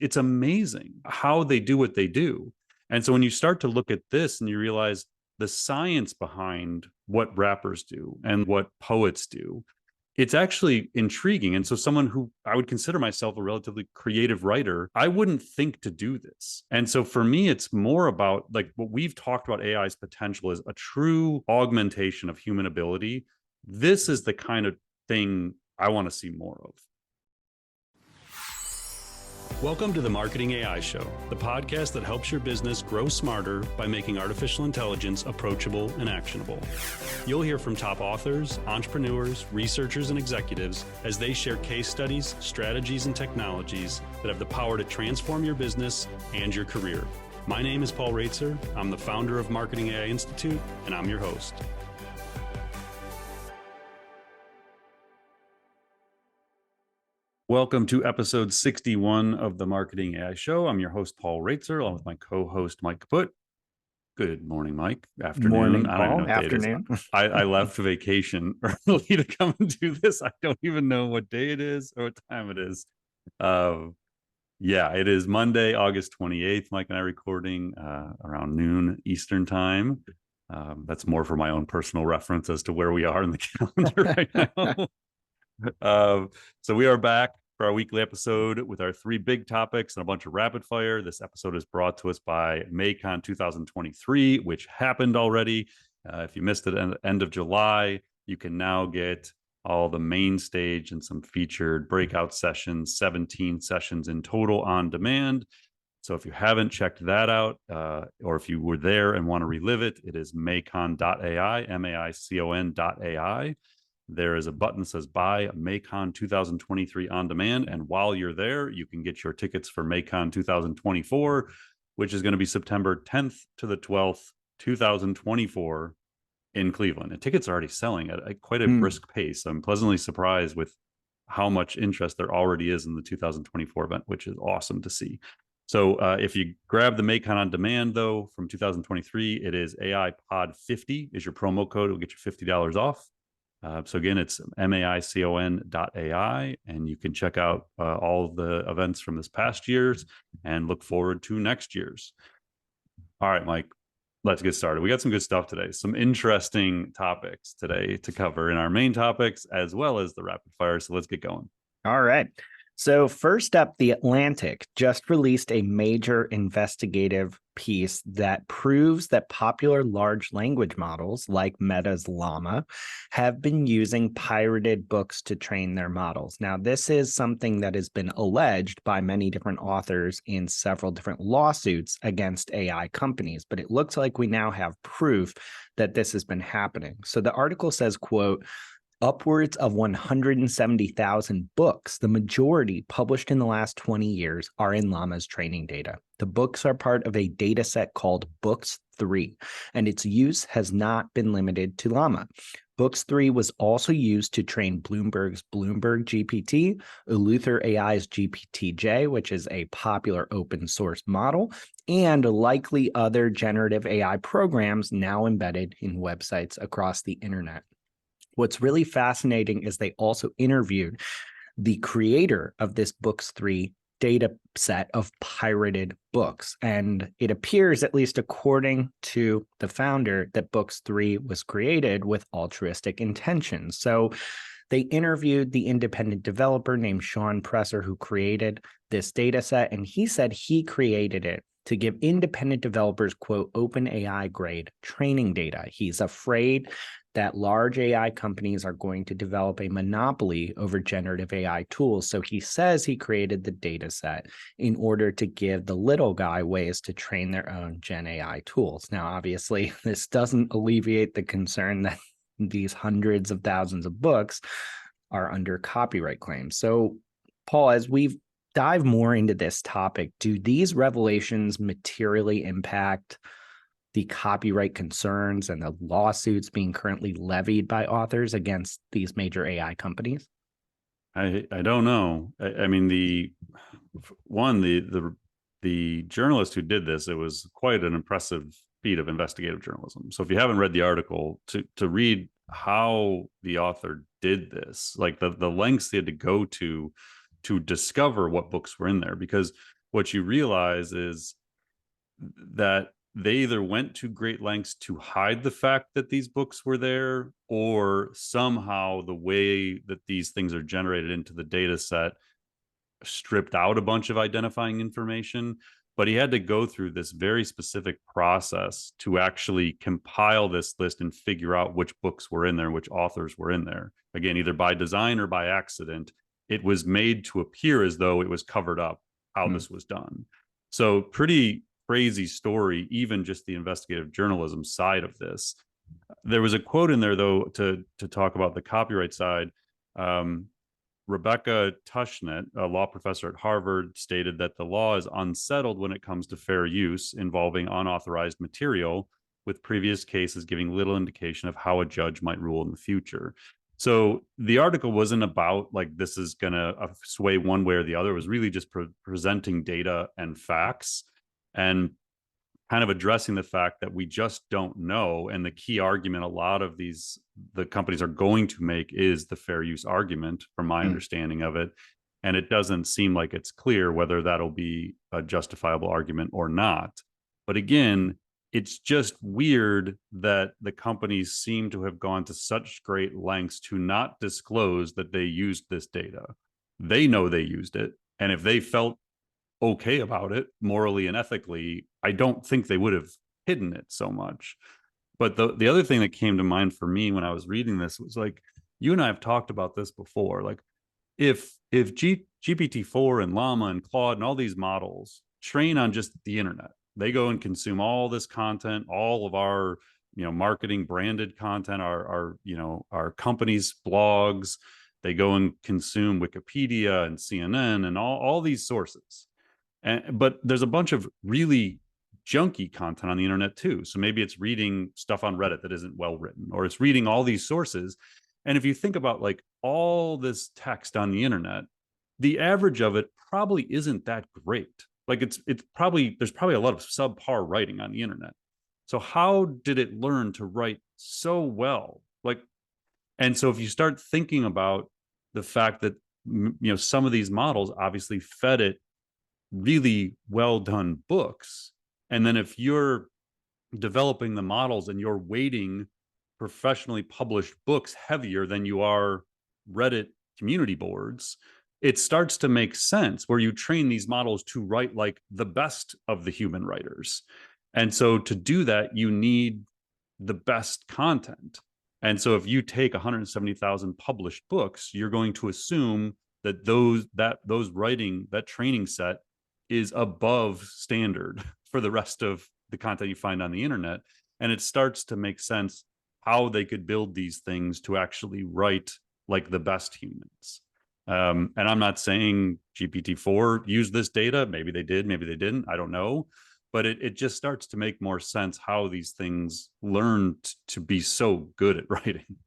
it's amazing how they do what they do. And so when you start to look at this and you realize the science behind what rappers do and what poets do, it's actually intriguing. And so someone who I would consider myself a relatively creative writer, I wouldn't think to do this. And so for me, it's more about like what we've talked about AI's potential is a true augmentation of human ability. This is the kind of thing I want to see more of. Welcome to the Marketing AI Show, the podcast that helps your business grow smarter by making artificial intelligence approachable and actionable. You'll hear from top authors, entrepreneurs, researchers, and executives as they share case studies, strategies, and technologies that have the power to transform your business and your career. My name is Paul Reisner. I'm the founder of Marketing AI Institute, and I'm your host. Welcome to episode 61 of the Marketing AI Show. I'm your host, Paul Reisner, along with my co-host, Mike Kaput. Good morning, Mike. Afternoon. Morning, I don't even know what afternoon. day it is. I left vacation early to come and do this. I don't even know what day it is or what time it is. It is Monday, August 28th. Mike and I are recording around noon Eastern time. That's more for my own personal reference as to where we are in the calendar right now. So we are back for our weekly episode with our three big topics and a bunch of rapid fire. This episode is brought to us by MAICON 2023, which happened already. If you missed it at the end of July, you can now get all the main stage and some featured breakout sessions, 17 sessions in total on demand. So if you haven't checked that out, or if you were there and want to relive it, it is maicon.ai, maicon.ai. There is a button that says buy MAICON 2023 on demand. And while you're there, you can get your tickets for MAICON 2024, which is going to be September 10th to the 12th, 2024 in Cleveland. And tickets are already selling at quite a brisk pace. I'm pleasantly surprised with how much interest there already is in the 2024 event, which is awesome to see. So if you grab the MAICON on demand, though, from 2023, it is AI Pod 50 is your promo code. It'll get you $50 off. So again, it's maicon.ai, and you can check out all of the events from this past year's and look forward to next year's. All right, Mike, let's get started. We got some good stuff today, some interesting topics today to cover in our main topics as well as the rapid fire. So let's get going. All right. So first up, The Atlantic just released a major investigative piece that proves that popular large language models like Meta's LLaMA have been using pirated books to train their models. Now, this is something that has been alleged by many different authors in several different lawsuits against AI companies, but it looks like we now have proof that this has been happening. So the article says, quote, upwards of 170,000 books, the majority published in the last 20 years, are in LLaMA's training data. The books are part of a data set called Books 3, and its use has not been limited to LLaMA. Books 3 was also used to train Bloomberg's Bloomberg GPT, Eleuther AI's GPT-J, which is a popular open source model, and likely other generative AI programs now embedded in websites across the internet. What's really fascinating is they also interviewed the creator of this Books 3 data set of pirated books. And it appears, at least according to the founder, that Books 3 was created with altruistic intentions. So they interviewed the independent developer named Shawn Presser who created this data set, and he said he created it to give independent developers, quote, OpenAI-grade training data. He's afraid that large AI companies are going to develop a monopoly over generative AI tools. So he says he created the data set in order to give the little guy ways to train their own Gen AI tools. Now, obviously, this doesn't alleviate the concern that these hundreds of thousands of books are under copyright claims. So, Paul, as we've dive more into this topic, do these revelations materially impact the copyright concerns and the lawsuits being currently levied by authors against these major AI companies? I don't know. I mean, the journalist who did this, it was quite an impressive feat of investigative journalism. So if you haven't read the article, to read how the author did this, like the lengths they had to go to discover what books were in there, because what you realize is that they either went to great lengths to hide the fact that these books were there, or somehow the way that these things are generated into the data set stripped out a bunch of identifying information. But he had to go through this very specific process to actually compile this list and figure out which books were in there, which authors were in there. Again, either by design or by accident, it was made to appear as though it was covered up how this was done. So pretty crazy story, even just the investigative journalism side of this. There was a quote in there, though, to talk about the copyright side. Rebecca Tushnet, a law professor at Harvard, stated that the law is unsettled when it comes to fair use involving unauthorized material, with previous cases giving little indication of how a judge might rule in the future. So the article wasn't about like this is going to sway one way or the other. It was really just presenting data and facts and kind of addressing the fact that we just don't know. And the key argument a lot of the companies are going to make is the fair use argument, from my understanding of it. And it doesn't seem like it's clear whether that'll be a justifiable argument or not. But again, it's just weird that the companies seem to have gone to such great lengths to not disclose that they used this data. They know they used it. And if they felt okay about it morally and ethically, I don't think they would have hidden it so much. But the other thing that came to mind for me when I was reading this was like, you and I have talked about this before. Like if GPT-4 and LLaMA and Claude and all these models train on just the internet, they go and consume all this content, all of our marketing branded content, our company's blogs. They go and consume Wikipedia and CNN and all these sources. But there's a bunch of really junky content on the internet too. So maybe it's reading stuff on Reddit that isn't well written, or it's reading all these sources. And if you think about like all this text on the internet, the average of it probably isn't that great. Like there's probably a lot of subpar writing on the internet. So how did it learn to write so well? And so if you start thinking about the fact that some of these models obviously fed it really well done books, and then if you're developing the models and you're weighting professionally published books heavier than you are Reddit community boards, it starts to make sense where you train these models to write like the best of the human writers. And so to do that, you need the best content. And so if you take 170,000 published books, you're going to assume that that training set is above standard for the rest of the content you find on the internet. And it starts to make sense how they could build these things to actually write like the best humans. And I'm not saying GPT-4 used this data. Maybe they did, maybe they didn't. I don't know. But it just starts to make more sense how these things learned to be so good at writing.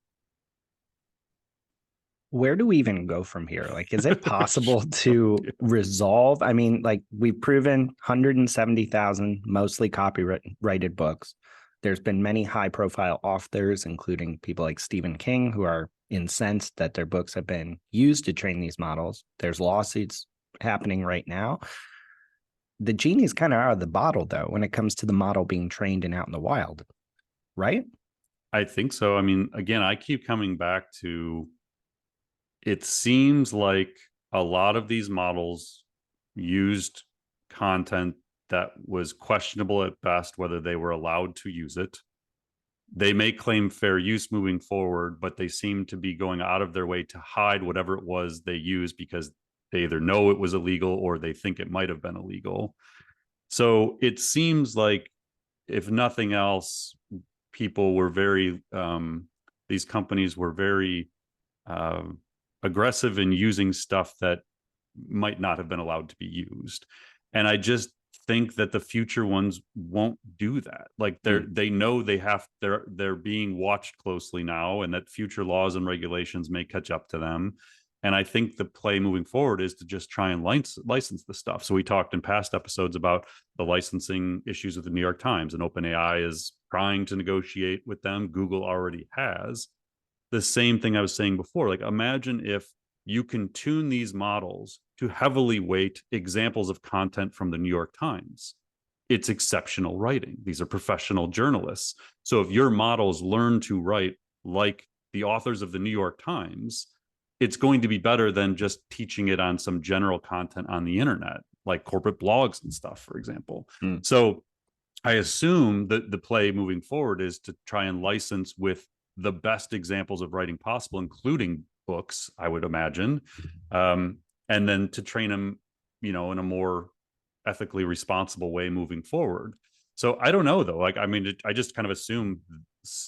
Where do we even go from here? Like, is it possible to resolve? I mean, like we've proven 170,000 mostly copyrighted books. There's been many high profile authors, including people like Stephen King, who are incensed that their books have been used to train these models. There's lawsuits happening right now. The genie's kind of out of the bottle, though, when it comes to the model being trained and out in the wild, right? I think so. I mean, again, I keep coming back to, it seems like a lot of these models used content that was questionable at best, whether they were allowed to use it. They may claim fair use moving forward, but they seem to be going out of their way to hide whatever it was they used because they either know it was illegal or they think it might have been illegal. So it seems like, if nothing else, people were these companies were very aggressive in using stuff that might not have been allowed to be used. And I just think that the future ones won't do that. Like they know they're being watched closely now, and that future laws and regulations may catch up to them. And I think the play moving forward is to just try and license the stuff. So we talked in past episodes about the licensing issues with the New York Times, and OpenAI is trying to negotiate with them. Google already has. The same thing I was saying before. Like, imagine if you can tune these models to heavily weight examples of content from the New York Times. It's exceptional writing. These are professional journalists. So if your models learn to write like the authors of the New York Times, it's going to be better than just teaching it on some general content on the internet, like corporate blogs and stuff, for example. So I assume that the play moving forward is to try and license with the best examples of writing possible, including books, I would imagine, and then to train them, in a more ethically responsible way moving forward. So I don't know, though. Like, I mean, I just kind of assume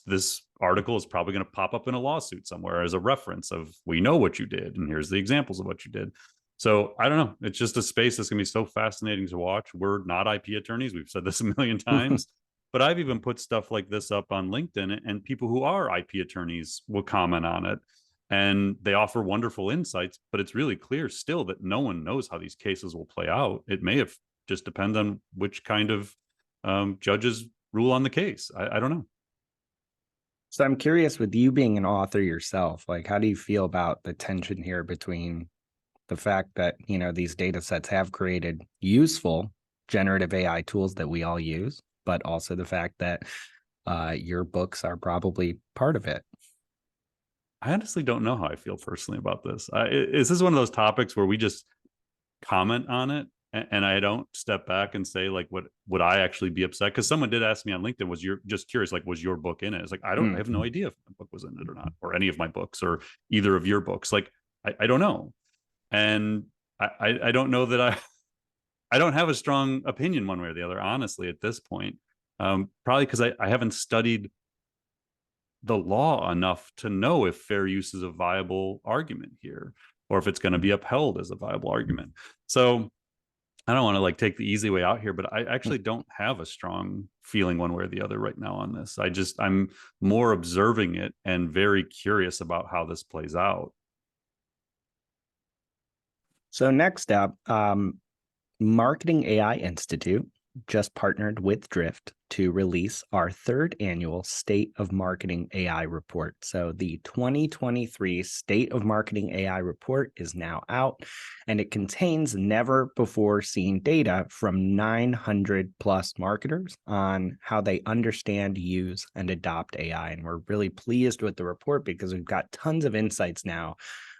this article is probably going to pop up in a lawsuit somewhere as a reference of, we know what you did, and here's the examples of what you did. So I don't know. It's just a space that's going to be so fascinating to watch. We're not IP attorneys. We've said this a million times, but I've even put stuff like this up on LinkedIn, and people who are IP attorneys will comment on it, and they offer wonderful insights, but it's really clear still that no one knows how these cases will play out. It may have just depend on which kind of judges rule on the case. I don't know. So I'm curious, with you being an author yourself, like, how do you feel about the tension here between the fact that, these data sets have created useful generative AI tools that we all use, but also the fact that your books are probably part of it? I honestly don't know how I feel personally about this. Is this one of those topics where we just comment on it, and I don't step back and say, like, what would I actually be upset? Because someone did ask me on LinkedIn, was your book in it? It's like, I have no idea if my book was in it or not, or any of my books, or either of your books. Like, I don't know. And I don't know that I don't have a strong opinion one way or the other, honestly, at this point. Probably because I haven't studied the law enough to know if fair use is a viable argument here, or if it's going to be upheld as a viable argument. So I don't want to take the easy way out here, but I actually don't have a strong feeling one way or the other right now on this. I'm more observing it and very curious about how this plays out. So next up, Marketing AI Institute just partnered with Drift to release our third annual State of Marketing AI report. So the 2023 State of Marketing AI report is now out, and it contains never before seen data from 900 plus marketers on how they understand, use, and adopt AI. And we're really pleased with the report because we've got tons of insights now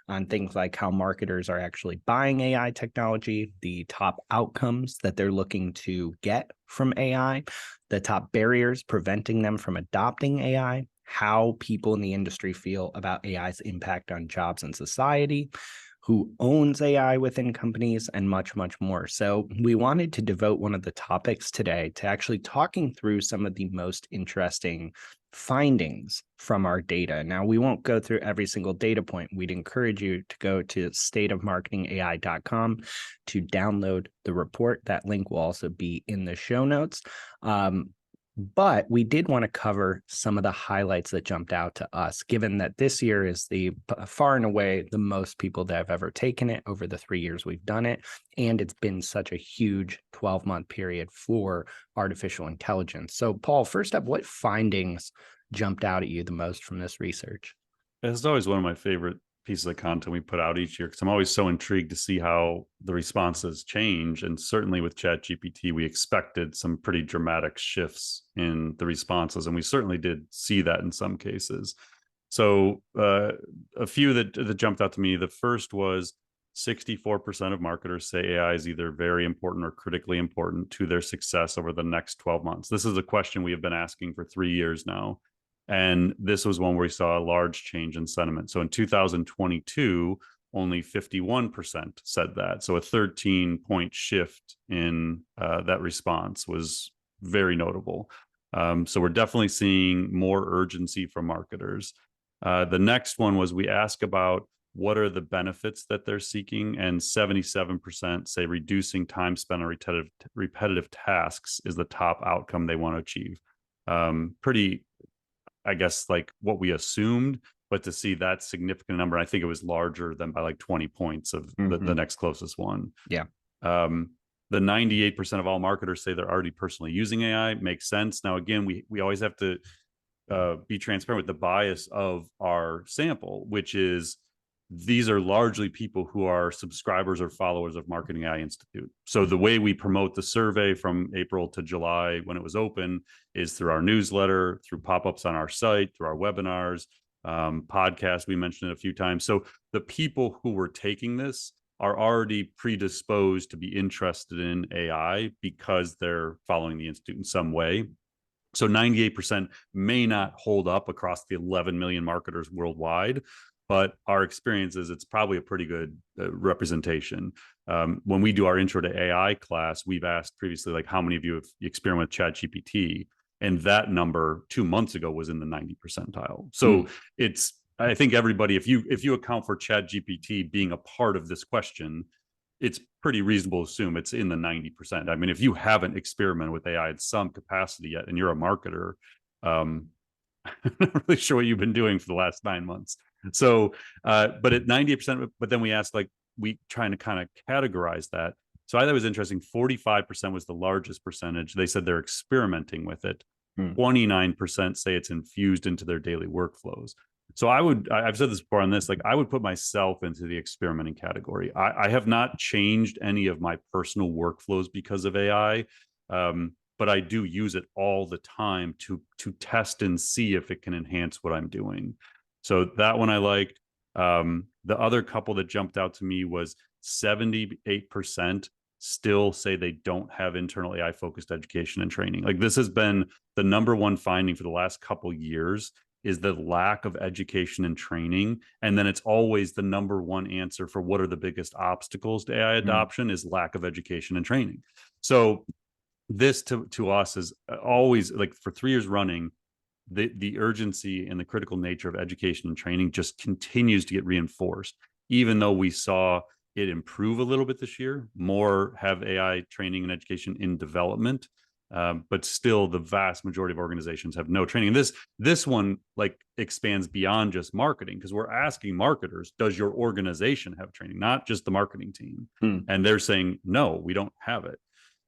on things like how marketers are actually buying AI technology, the top outcomes that they're looking to get from AI, the top barriers preventing them from adopting AI, how people in the industry feel about AI's impact on jobs and society, who owns AI within companies, and much, much more. So we wanted to devote one of the topics today to actually talking through some of the most interesting findings from our data. Now, we won't go through every single data point. We'd encourage you to go to stateofmarketingai.com to download the report. That link will also be in the show notes. But we did want to cover some of the highlights that jumped out to us, given that this year is the far and away the most people that have ever taken it over the 3 years we've done it. And it's been such a huge 12-month period for artificial intelligence. So, Paul, first up, what findings jumped out at you the most from this research? It's always one of my favorite pieces of content we put out each year, because I'm always so intrigued to see how the responses change. And certainly with ChatGPT, we expected some pretty dramatic shifts in the responses, and we certainly did see that in some cases. So a few that jumped out to me. The first was 64% of marketers say AI is either very important or critically important to their success over the next 12 months. This is a question we have been asking for 3 years now. And this was one where we saw a large change in sentiment. So in 2022, only 51% said that. So a 13-point shift in that response was very notable. So we're definitely seeing more urgency from marketers. The next one was, we ask about what are the benefits that they're seeking, and 77% say reducing time spent on repetitive tasks is the top outcome they want to achieve. Pretty, I guess, like what we assumed, but to see that significant number, I think it was larger than by 20 points of the next closest one. Yeah. The 98% of all marketers say they're already personally using AI. Makes sense. Now, again, we always have to be transparent with the bias of our sample, which is these are largely people who are subscribers or followers of Marketing AI Institute. So the way we promote the survey from April to July when it was open is through our newsletter, through pop-ups on our site, through our webinars, podcast. We mentioned it a few times. So the people who were taking this are already predisposed to be interested in AI because they're following the Institute in some way. So 98% may not hold up across the 11 million marketers worldwide, but our experience is it's probably a pretty good representation. When we do our intro to AI class, we've asked previously, like, how many of you have experimented with ChatGPT? And that number 2 months ago was in the 90 percentile. So it's, I think everybody, if you account for ChatGPT being a part of this question, it's pretty reasonable to assume it's in the 90%. I mean, if you haven't experimented with AI in some capacity yet, and you're a marketer, I'm not really sure what you've been doing for the last 9 months. So, but at 98%, but then we asked, like, we trying to kind of categorize that. So I thought it was interesting. 45% was the largest percentage. They said they're experimenting with it. 29% say it's infused into their daily workflows. So I've said this before on this, like, I would put myself into the experimenting category. I have not changed any of my personal workflows because of AI. But I do use it all the time to test and see if it can enhance what I'm doing. So that one I liked. The other couple that jumped out to me was 78% still say they don't have internal AI focused education and training. Like, this has been the number one finding for the last couple years, is the lack of education and training. And then it's always the number one answer for what are the biggest obstacles to AI adoption is lack of education and training. So this to us is always, like, for 3 years running, the urgency and the critical nature of education and training just continues to get reinforced, even though we saw it improve a little bit this year, more have AI training and education in development. But still, the vast majority of organizations have no training. And this one, like, expands beyond just marketing, because we're asking marketers, does your organization have training? Not just the marketing team. And they're saying, no, we don't have it.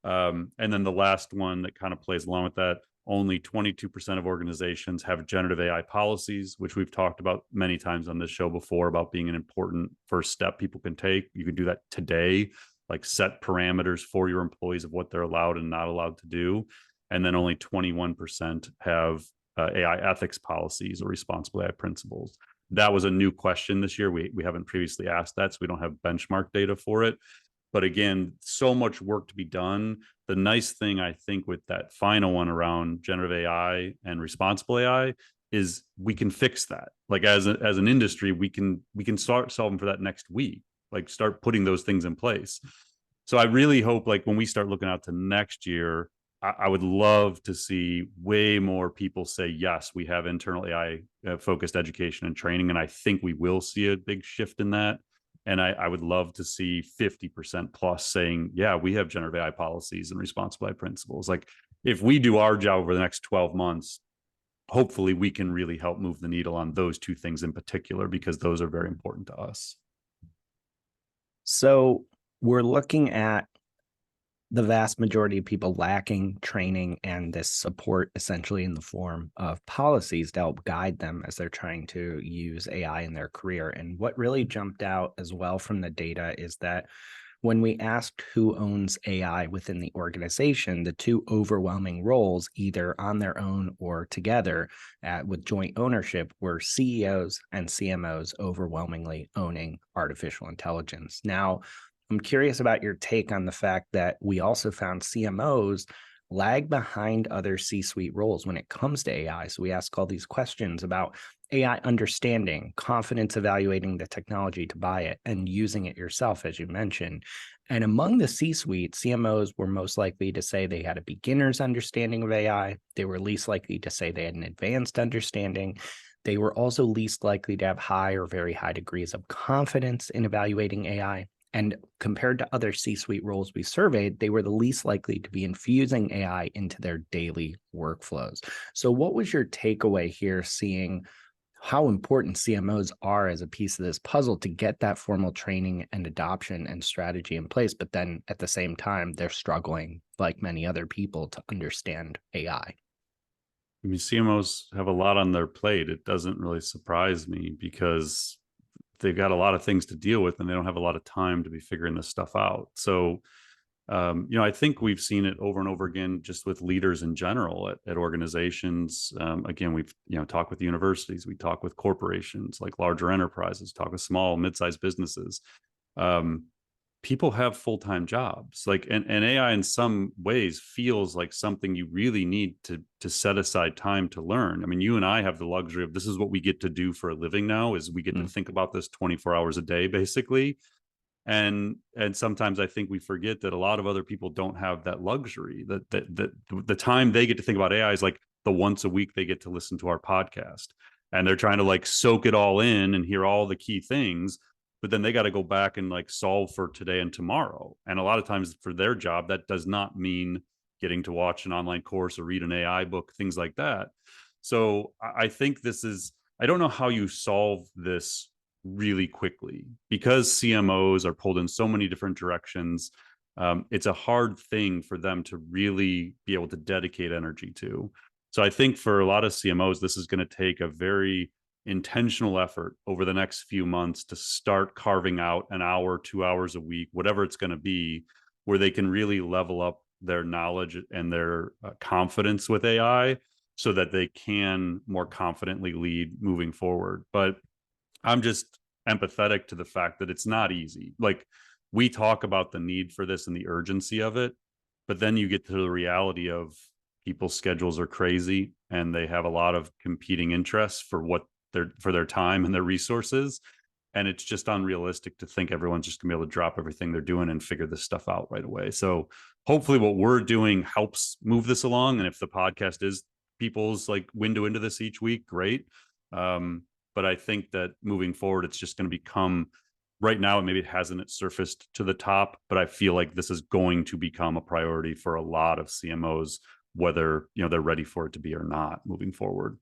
And then the last one that kind of plays along with that, only 22% of organizations have generative AI policies, which we've talked about many times on this show before, about being an important first step people can take. You can do that today, like set parameters for your employees of what they're allowed and not allowed to do. And then only 21% have AI ethics policies or responsible AI principles. That was a new question this year. We haven't previously asked that, so we don't have benchmark data for it. But again, so much work to be done. The nice thing, I think, with that final one around generative AI and responsible AI is we can fix that. Like, as an industry, we can start solving for that next week, like start putting those things in place. So I really hope, like, when we start looking out to next year, I would love to see way more people say, yes, we have internal AI focused education and training. And I think we will see a big shift in that. And I would love to see 50% plus saying, yeah, we have generative AI policies and responsible AI principles. Like, if we do our job over the next 12 months, hopefully we can really help move the needle on those two things in particular, because those are very important to us. So we're looking at the vast majority of people lacking training and this support, essentially in the form of policies to help guide them as they're trying to use AI in their career. And what really jumped out as well from the data is that when we asked who owns AI within the organization, the two overwhelming roles, either on their own or together with joint ownership, were CEOs and CMOs overwhelmingly owning artificial intelligence. Now, I'm curious about your take on the fact that we also found CMOs lag behind other C-suite roles when it comes to AI. So we ask all these questions about AI understanding, confidence evaluating the technology to buy it, and using it yourself, as you mentioned. And among the C-suite, CMOs were most likely to say they had a beginner's understanding of AI. They were least likely to say they had an advanced understanding. They were also least likely to have high or very high degrees of confidence in evaluating AI. And compared to other C-suite roles we surveyed, they were the least likely to be infusing AI into their daily workflows. So what was your takeaway here, seeing how important CMOs are as a piece of this puzzle to get that formal training and adoption and strategy in place, but then at the same time, they're struggling, like many other people, to understand AI? I mean, CMOs have a lot on their plate. It doesn't really surprise me, because they've got a lot of things to deal with and they don't have a lot of time to be figuring this stuff out. So, I think we've seen it over and over again, just with leaders in general at organizations. Again, we've talked with universities, we talk with corporations like larger enterprises, talk with small, mid-sized businesses. People have full-time jobs, like, and AI in some ways feels like something you really need to set aside time to learn. I mean, you and I have the luxury of, this is what we get to do for a living now, is we get to think about this 24 hours a day, basically. And sometimes I think we forget that a lot of other people don't have that luxury, that the time they get to think about AI is like the once a week they get to listen to our podcast, and they're trying to like soak it all in and hear all the key things, but then they got to go back and like solve for today and tomorrow. And a lot of times for their job, that does not mean getting to watch an online course or read an AI book, things like that. So I think I don't know how you solve this really quickly, because CMOs are pulled in so many different directions. It's a hard thing for them to really be able to dedicate energy to. So I think for a lot of CMOs, this is going to take a very intentional effort over the next few months to start carving out an hour, 2 hours a week, whatever it's going to be, where they can really level up their knowledge and their confidence with AI, so that they can more confidently lead moving forward. But I'm just empathetic to the fact that it's not easy. Like, we talk about the need for this and the urgency of it, but then you get to the reality of people's schedules are crazy and they have a lot of competing interests for their time and their resources. And it's just unrealistic to think everyone's just gonna be able to drop everything they're doing and figure this stuff out right away. So hopefully what we're doing helps move this along. And if the podcast is people's like window into this each week, great. But I think that moving forward, it's just going to become, right now, maybe it hasn't surfaced to the top, but I feel like this is going to become a priority for a lot of CMOs, whether they're ready for it to be or not moving forward.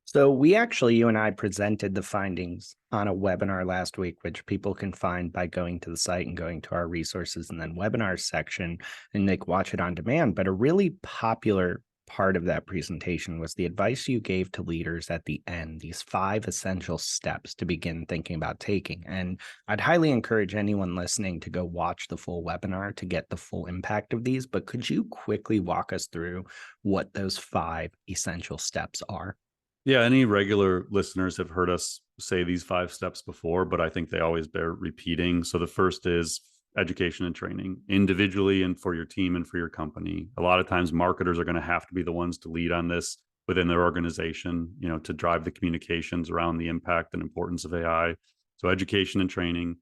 So you and I presented the findings on a webinar last week, which people can find by going to the site and going to our resources and then webinars section, and they can watch it on demand. But a really popular part of that presentation was the advice you gave to leaders at the end, these 5 essential steps to begin thinking about taking. And I'd highly encourage anyone listening to go watch the full webinar to get the full impact of these. But could you quickly walk us through what those 5 essential steps are? Yeah, any regular listeners have heard us say these 5 steps before, but I think they always bear repeating. So the first is education and training, individually and for your team and for your company. A lot of times marketers are going to have to be the ones to lead on this within their organization, to drive the communications around the impact and importance of AI. So education and training,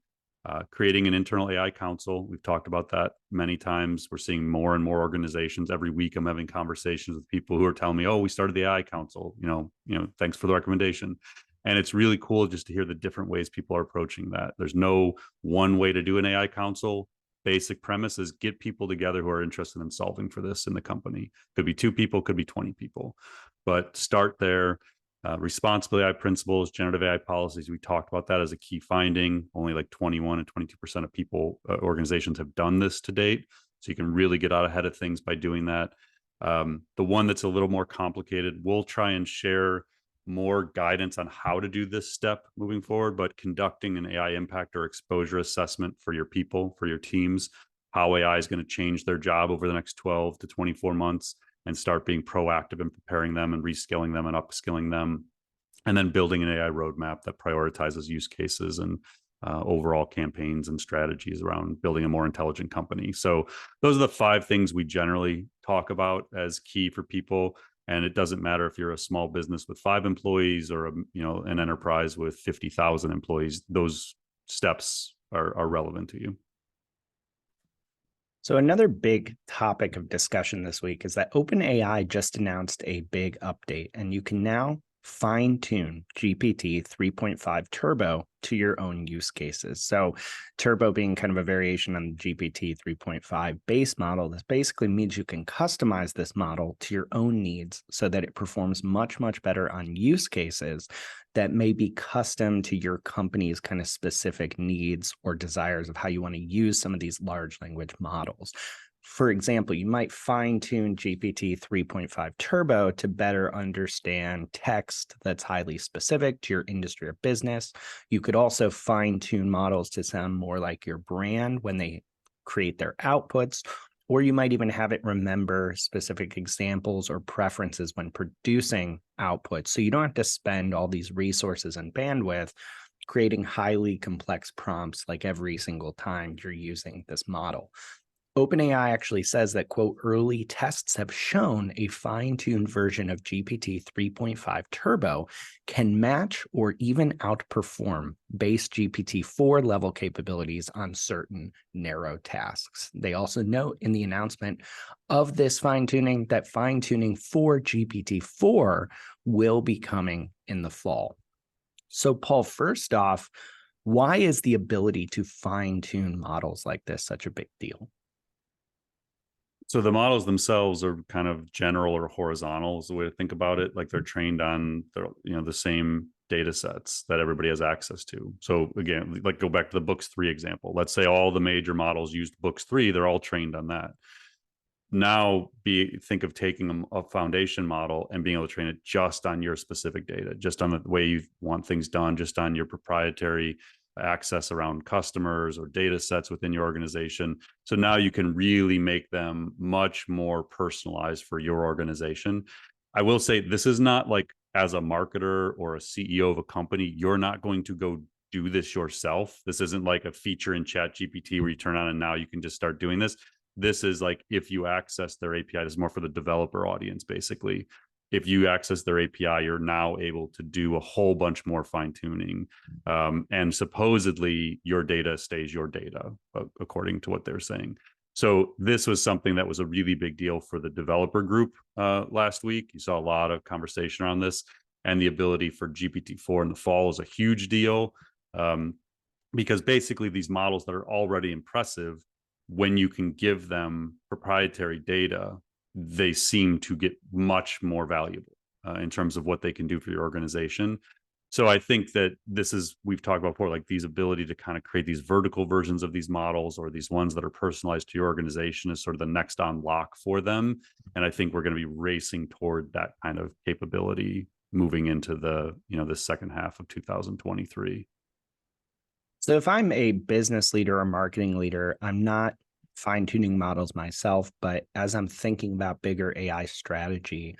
creating an internal AI council. We've talked about that many times. We're seeing more and more organizations. Every week I'm having conversations with people who are telling me, oh, we started the AI council, thanks for the recommendation. And it's really cool just to hear the different ways people are approaching that. There's no one way to do an AI council. Basic premise is get people together who are interested in solving for this in the company. Could be 2 people, could be 20 people, but start there. Responsible AI principles, generative AI policies. We talked about that as a key finding. Only like 21 and 22% of people, organizations have done this to date. So you can really get out ahead of things by doing that. The one that's a little more complicated, we'll try and share more guidance on how to do this step moving forward, but conducting an AI impact or exposure assessment for your people, for your teams, how AI is going to change their job over the next 12 to 24 months, and start being proactive in preparing them and reskilling them and upskilling them. And then building an AI roadmap that prioritizes use cases and overall campaigns and strategies around building a more intelligent company. So those are the 5 things we generally talk about as key for people. And it doesn't matter if you're a small business with 5 employees or an enterprise with 50,000 employees. Those steps are relevant to you. So another big topic of discussion this week is that OpenAI just announced a big update, and you can now fine-tune GPT 3.5 Turbo to your own use cases. So Turbo being kind of a variation on the GPT 3.5 base model, this basically means you can customize this model to your own needs so that it performs much, much better on use cases that may be custom to your company's kind of specific needs or desires of how you want to use some of these large language models. For example, you might fine tune GPT 3.5 Turbo to better understand text that's highly specific to your industry or business. You could also fine tune models to sound more like your brand when they create their outputs, or you might even have it remember specific examples or preferences when producing outputs. So you don't have to spend all these resources and bandwidth creating highly complex prompts like every single time you're using this model. OpenAI actually says that, quote, early tests have shown a fine-tuned version of GPT 3.5 Turbo can match or even outperform base GPT-4 level capabilities on certain narrow tasks. They also note in the announcement of this fine-tuning that fine-tuning for GPT-4 will be coming in the fall. So, Paul, first off, why is the ability to fine-tune models like this such a big deal? So the models themselves are kind of general or horizontal is the way to think about it. Like they're trained on the same data sets that everybody has access to. So again, like go back to the Books 3 example. Let's say all the major models used Books 3, they're all trained on that. Now think of taking a foundation model and being able to train it just on your specific data, just on the way you want things done, just on your proprietary access around customers or data sets within your organization. So now you can really make them much more personalized for your organization. I will say this is not like as a marketer or a CEO of a company, you're not going to go do this yourself. This isn't like a feature in ChatGPT where you turn on and now you can just start doing this. This is like if you access their API, this is more for the developer audience, basically. If you access their API, you're now able to do a whole bunch more fine tuning. And supposedly your data stays your data, according to what they're saying. So this was something that was a really big deal for the developer group last week. You saw a lot of conversation around this, and the ability for GPT-4 in the fall is a huge deal, because basically these models that are already impressive, when you can give them proprietary data, they seem to get much more valuable in terms of what they can do for your organization. So I think that this is, we've talked about before, like these ability to kind of create these vertical versions of these models or these ones that are personalized to your organization is sort of the next unlock for them. And I think we're going to be racing toward that kind of capability moving into the second half of 2023. So if I'm a business leader or marketing leader, I'm not fine-tuning models myself, but as I'm thinking about bigger AI strategy,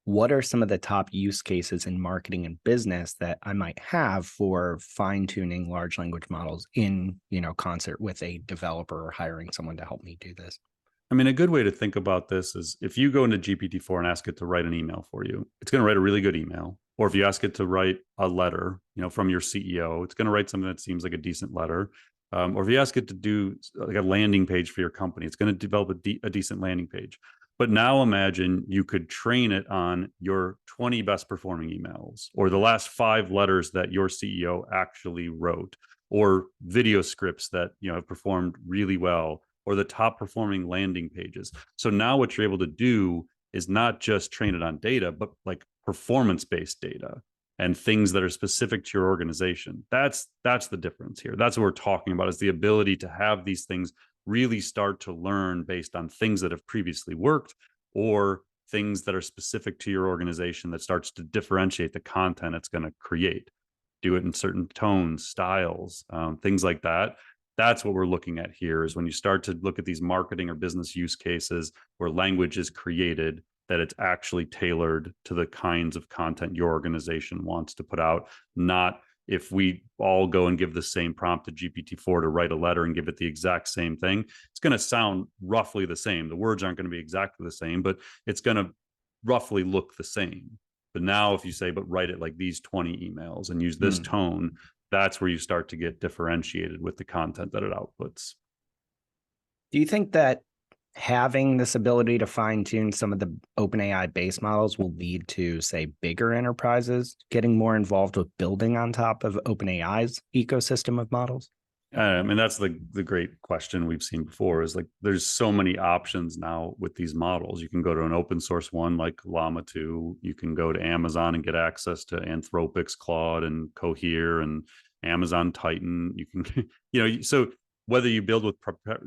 what are some of the top use cases in marketing and business that I might have for fine-tuning large language models in, concert with a developer or hiring someone to help me do this? I mean, a good way to think about this is if you go into GPT-4 and ask it to write an email for you, it's going to write a really good email. Or if you ask it to write a letter, from your CEO, it's going to write something that seems like a decent letter. Or if you ask it to do like a landing page for your company, it's going to develop a decent landing page. But now imagine you could train it on your 20 best performing emails, or the last 5 letters that your CEO actually wrote, or video scripts that have performed really well, or the top performing landing pages. So now what you're able to do is not just train it on data, but like performance-based data and things that are specific to your organization. That's the difference here. That's what we're talking about, is the ability to have these things really start to learn based on things that have previously worked, or things that are specific to your organization that starts to differentiate the content it's going to create. Do it in certain tones, styles, things like that. That's what we're looking at here, is when you start to look at these marketing or business use cases where language is created, that it's actually tailored to the kinds of content your organization wants to put out. Not if we all go and give the same prompt to GPT-4 to write a letter and give it the exact same thing, it's going to sound roughly the same. The words aren't going to be exactly the same, but it's going to roughly look the same. But now if you say, but write it like these 20 emails and use this tone, that's where you start to get differentiated with the content that it outputs. Do you think that having this ability to fine-tune some of the OpenAI base models will lead to, say, bigger enterprises getting more involved with building on top of OpenAI's ecosystem of models? And that's the great question we've seen before, is like there's so many options now with these models. You can go to an open source one like LLaMA 2. You can go to Amazon and get access to Anthropic's Claude and Cohere and Amazon Titan. You can, so whether you build with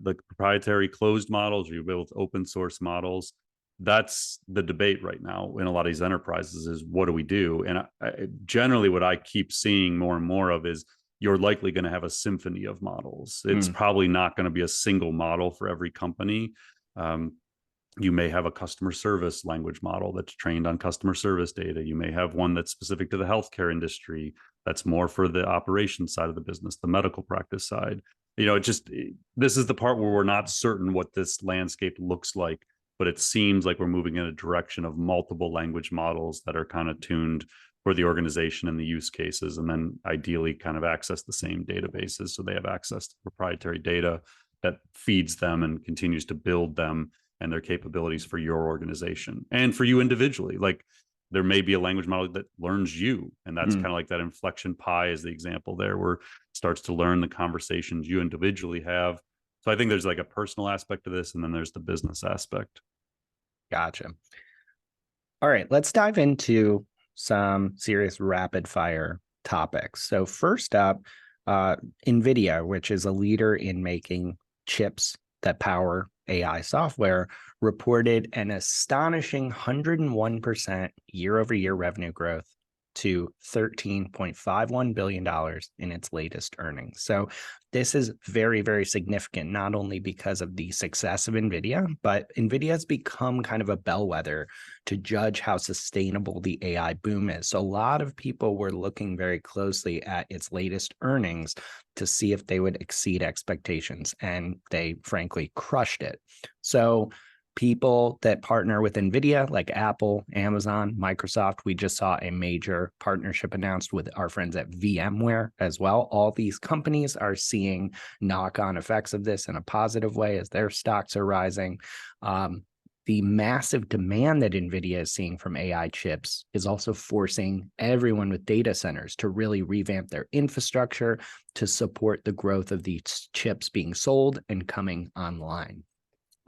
like proprietary closed models or you build with open source models, that's the debate right now in a lot of these enterprises is what do we do? And generally what I keep seeing more and more of is you're likely going to have a symphony of models. It's probably not going to be a single model for every company. You may have a customer service language model that's trained on customer service data. You may have one that's specific to the healthcare industry that's more for the operations side of the business, the medical practice side. This is the part where we're not certain what this landscape looks like, but it seems like we're moving in a direction of multiple language models that are kind of tuned for the organization and the use cases, and then ideally kind of access the same databases so they have access to proprietary data that feeds them and continues to build them and their capabilities for your organization and for you individually. Like there may be a language model that learns you, and that's kind of like that inflection pi is the example there, where it starts to learn the conversations you individually have. So I think there's like a personal aspect to this, and then there's the business aspect. Gotcha. All right, let's dive into some serious rapid fire topics. So first up, NVIDIA, which is a leader in making chips that power AI software, reported an astonishing 101% year-over-year revenue growth to $13.51 billion in its latest earnings. So this is very, very significant, not only because of the success of NVIDIA, but NVIDIA has become kind of a bellwether to judge how sustainable the AI boom is. So a lot of people were looking very closely at its latest earnings to see if they would exceed expectations, and they frankly crushed it. So people that partner with NVIDIA, like Apple, Amazon, Microsoft, we just saw a major partnership announced with our friends at VMware as well. All these companies are seeing knock-on effects of this in a positive way as their stocks are rising. The massive demand that NVIDIA is seeing from AI chips is also forcing everyone with data centers to really revamp their infrastructure to support the growth of these chips being sold and coming online.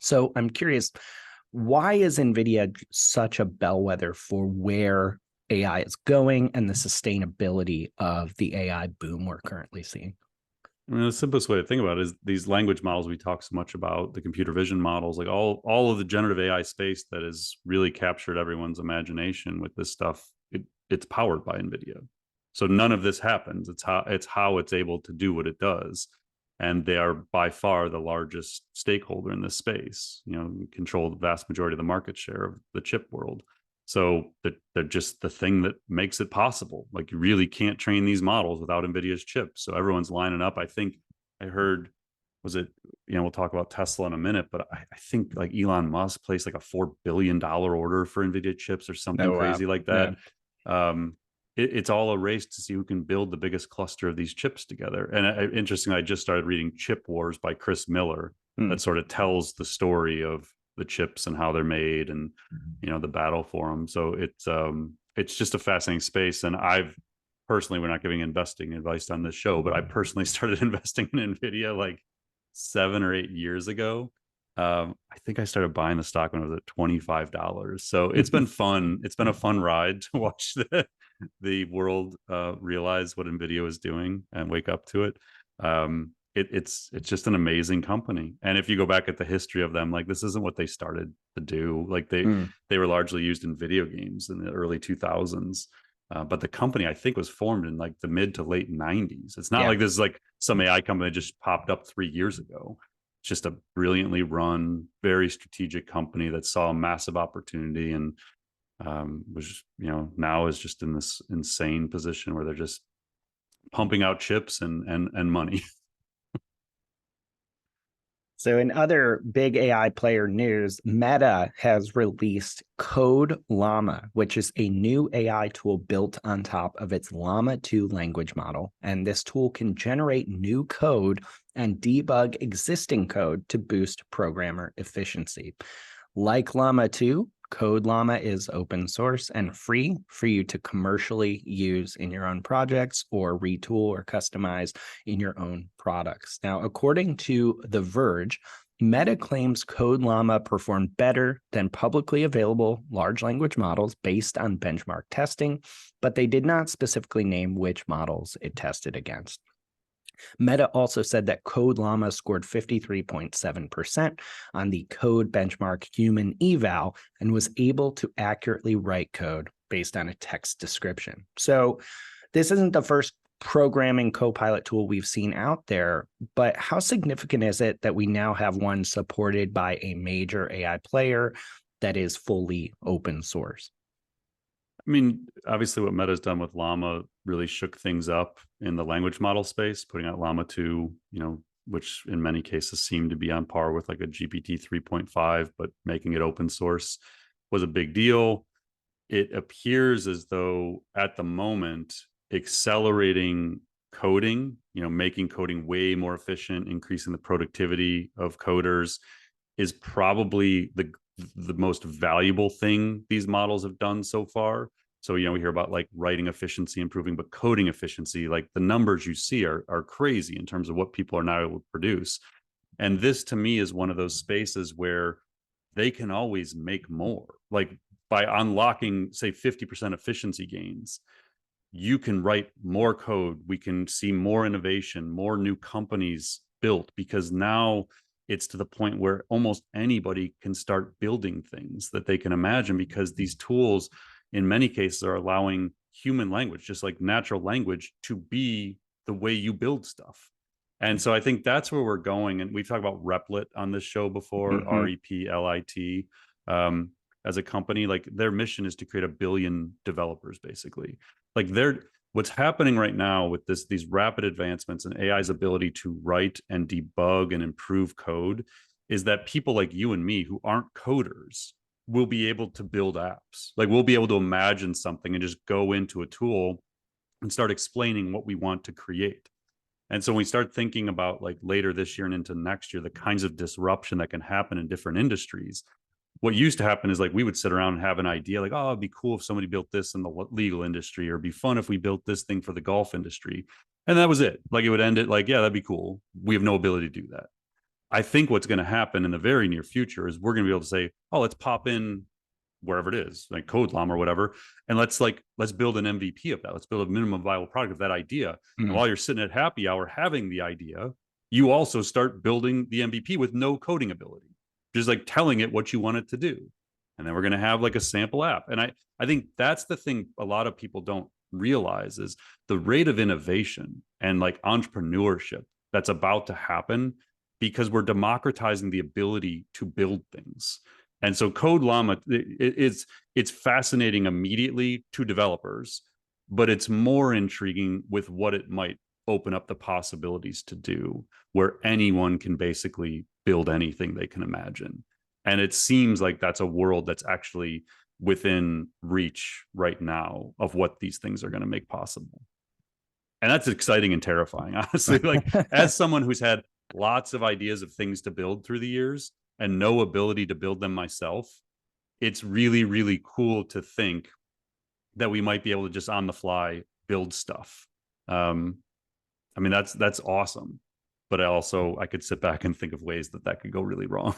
So I'm curious, why is NVIDIA such a bellwether for where AI is going and the sustainability of the AI boom we're currently seeing? I mean, the simplest way to think about it is these language models we talk so much about, the computer vision models, like all of the generative AI space that has really captured everyone's imagination with this stuff. It's powered by NVIDIA. So none of this happens. It's how it's able to do what it does. And they are by far the largest stakeholder in this space, control the vast majority of the market share of the chip world. So they're just the thing that makes it possible. Like you really can't train these models without NVIDIA's chips. So everyone's lining up. I think I heard, we'll talk about Tesla in a minute, but I think like Elon Musk placed like a $4 billion order for NVIDIA chips or something crazy like that. Yeah. It's all a race to see who can build the biggest cluster of these chips together. And interestingly, I just started reading Chip Wars by Chris Miller that sort of tells the story of the chips and how they're made and, the battle for them. So it's just a fascinating space. And I've personally, we're not giving investing advice on this show, but I personally started investing in NVIDIA like 7 or 8 years ago. I think I started buying the stock when it was at $25. So it's been fun. It's been a fun ride to watch the world realize what NVIDIA is doing and wake up to it. It's just an amazing company. And if you go back at the history of them, like this isn't what they started to do. Like they were largely used in video games in the early 2000s. But the company, I think, was formed in like the mid to late 90s. It's not like this is like some AI company that just popped up 3 years ago. It's just a brilliantly run, very strategic company that saw a massive opportunity and was, now is just in this insane position where they're just pumping out chips and money. So in other big AI player news, Meta has released LLaMA, which is a new AI tool built on top of its Llama 2 language model. And this tool can generate new code and debug existing code to boost programmer efficiency. Like Llama 2, LLaMA is open source and free for you to commercially use in your own projects or retool or customize in your own products. Now, according to The Verge, Meta claims LLaMA performed better than publicly available large language models based on benchmark testing, but they did not specifically name which models it tested against. Meta also said that CodeLlama scored 53.7% on the code benchmark human eval and was able to accurately write code based on a text description. So this isn't the first programming copilot tool we've seen out there, but how significant is it that we now have one supported by a major AI player that is fully open source? I mean, obviously what Meta's done with Llama really shook things up in the language model space, putting out Llama 2, which in many cases seemed to be on par with like a GPT 3.5, but making it open source was a big deal. It appears as though at the moment, accelerating coding, making coding way more efficient, increasing the productivity of coders is probably the most valuable thing these models have done so far. So, we hear about like writing efficiency improving, but coding efficiency, like the numbers you see are crazy in terms of what people are now able to produce. And this to me is one of those spaces where they can always make more. Like by unlocking, say, 50% efficiency gains, you can write more code. We can see more innovation, more new companies built, because now it's to the point where almost anybody can start building things that they can imagine, because these tools in many cases are allowing human language, just like natural language, to be the way you build stuff. And so I think that's where we're going. And we've talked about Replit on this show before, REPLIT. As a company, like their mission is to create 1 billion developers, basically. Like what's happening right now with these rapid advancements in AI's ability to write and debug and improve code is that people like you and me who aren't coders will be able to build apps. Like we'll be able to imagine something and just go into a tool and start explaining what we want to create. And so when we start thinking about like later this year and into next year, the kinds of disruption that can happen in different industries, what used to happen is like we would sit around and have an idea like, oh, it'd be cool if somebody built this in the legal industry, or it'd be fun if we built this thing for the golf industry. And that was it. Like it would end it like, yeah, that'd be cool. We have no ability to do that. I think what's going to happen in the very near future is we're going to be able to say, oh, let's pop in wherever it is, like CodeLlama or whatever, and let's build an MVP of that. Let's build a minimum viable product of that idea. And while you're sitting at happy hour having the idea, you also start building the MVP with no coding ability, just like telling it what you want it to do. And then we're going to have like a sample app. And I think that's the thing a lot of people don't realize is the rate of innovation and like entrepreneurship that's about to happen, because we're democratizing the ability to build things. And so CodeLlama, it's fascinating immediately to developers, but it's more intriguing with what it might open up the possibilities to do, where anyone can basically build anything they can imagine. And it seems like that's a world that's actually within reach right now of what these things are going to make possible. And that's exciting and terrifying, honestly. Like as someone who's had lots of ideas of things to build through the years and no ability to build them myself, it's really, really cool to think that we might be able to just on the fly build stuff. I mean, that's awesome. But I could sit back and think of ways that could go really wrong.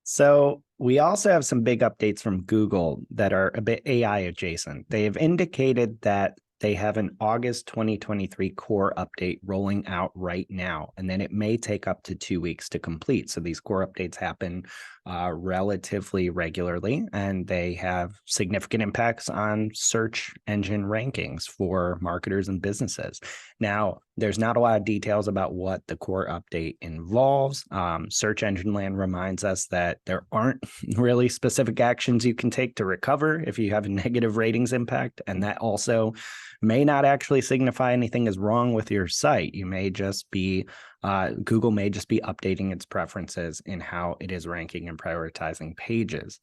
So we also have some big updates from Google that are a bit AI adjacent. They have indicated that they have an August 2023 core update rolling out right now, and then it may take up to 2 weeks to complete. So these core updates happen relatively regularly, and they have significant impacts on search engine rankings for marketers and businesses. Now, there's not a lot of details about what the core update involves. Search Engine Land reminds us that there aren't really specific actions you can take to recover if you have a negative ratings impact, and that also may not actually signify anything is wrong with your site. You may just be Google may just be updating its preferences in how it is ranking and prioritizing pages.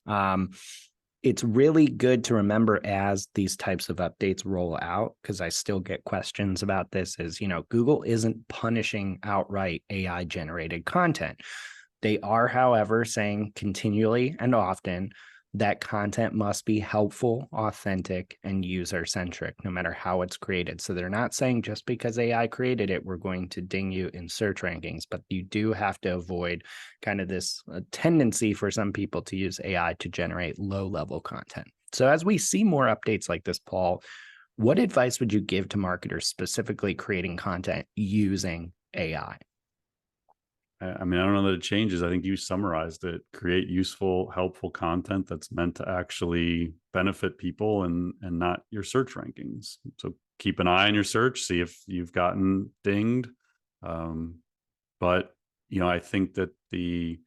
It's really good to remember as these types of updates roll out, because I still get questions about this, is, Google isn't punishing outright AI generated content. They are, however, saying continually and often that content must be helpful, authentic, and user-centric, no matter how it's created. So they're not saying just because AI created it, we're going to ding you in search rankings, but you do have to avoid kind of this tendency for some people to use AI to generate low-level content. So as we see more updates like this, Paul, What advice would you give to marketers specifically creating content using AI? I mean, I don't know that it changes. I think you summarized it. Create useful, helpful content that's meant to actually benefit people and not your search rankings. So keep an eye on your search, see if you've gotten dinged. But I think that the